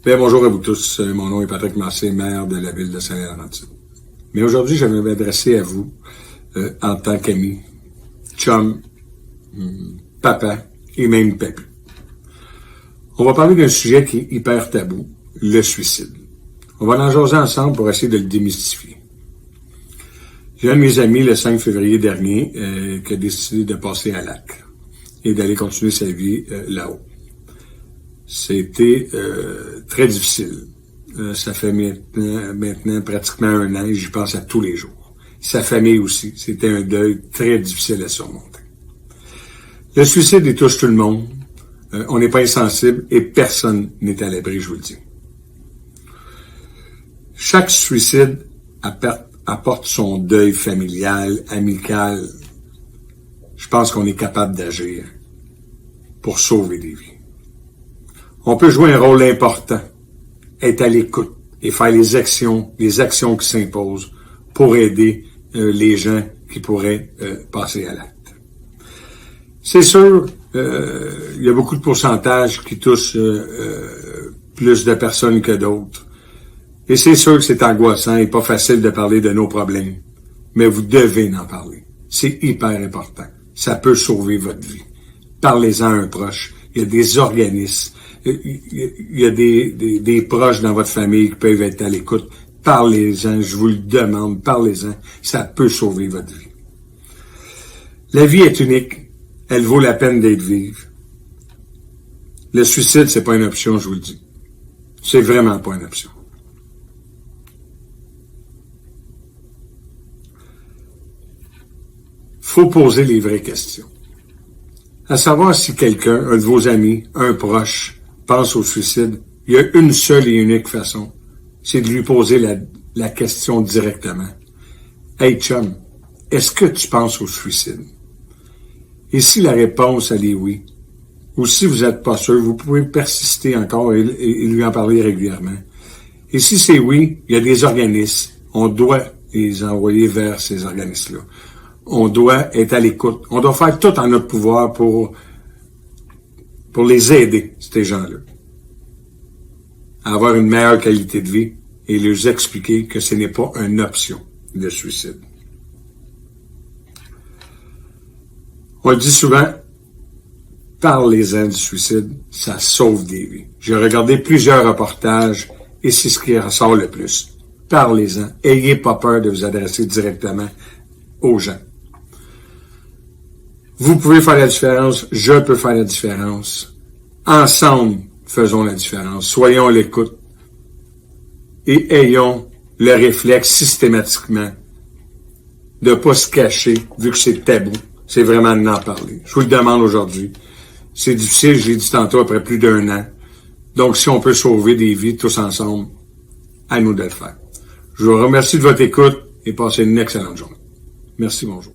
Bien, bonjour à vous tous. Mon nom est Patrick Massé, maire de la ville de Saint-Laurentide. Mais aujourd'hui, je vais m'adresser à vous en tant qu'ami, chum, papa et même papy. On va parler d'un sujet qui est hyper tabou, le suicide. On va en jaser ensemble pour essayer de le démystifier. J'ai un de mes amis, le 5 février dernier, qui a décidé de passer à l'acte et d'aller continuer sa vie là-haut. C'était très difficile. Ça fait maintenant pratiquement 1 an et j'y pense à tous les jours. Sa famille aussi. C'était un deuil très difficile à surmonter. Le suicide, il touche tout le monde. On n'est pas insensible et personne n'est à l'abri, je vous le dis. Chaque suicide apporte son deuil familial, amical. Je pense qu'on est capable d'agir pour sauver des vies. On peut jouer un rôle important, être à l'écoute et faire les actions qui s'imposent pour aider les gens qui pourraient passer à l'acte. C'est sûr, il y a beaucoup de pourcentages qui touchent plus de personnes que d'autres. Et c'est sûr que c'est angoissant et pas facile de parler de nos problèmes. Mais vous devez en parler. C'est hyper important. Ça peut sauver votre vie. Parlez-en à un proche. Il y a des organismes. Il y a des proches dans votre famille qui peuvent être à l'écoute. Parlez-en, je vous le demande, parlez-en. Ça peut sauver votre vie. La vie est unique. Elle vaut la peine d'être vive. Le suicide, c'est pas une option, je vous le dis. C'est vraiment pas une option. Faut poser les vraies questions. À savoir si quelqu'un, un de vos amis, un proche, pense au suicide, il y a une seule et unique façon, c'est de lui poser la question directement. Hey chum, est-ce que tu penses au suicide? Et si la réponse elle est oui, ou si vous n'êtes pas sûr, vous pouvez persister encore et lui en parler régulièrement. Et si c'est oui, il y a des organismes, on doit les envoyer vers ces organismes-là. On doit être à l'écoute. On doit faire tout en notre pouvoir pour les aider, ces gens-là, à avoir une meilleure qualité de vie et leur expliquer que ce n'est pas une option, le suicide. On le dit souvent, parlez-en du suicide, ça sauve des vies. J'ai regardé plusieurs reportages et c'est ce qui ressort le plus. Parlez-en. Ayez pas peur de vous adresser directement aux gens. Vous pouvez faire la différence, je peux faire la différence. Ensemble, faisons la différence. Soyons à l'écoute et ayons le réflexe systématiquement de ne pas se cacher, vu que c'est tabou. C'est vraiment d'en parler. Je vous le demande aujourd'hui. C'est difficile, je l'ai dit tantôt, après plus d'1 an. Donc, si on peut sauver des vies tous ensemble, à nous de le faire. Je vous remercie de votre écoute et passez une excellente journée. Merci, bonjour.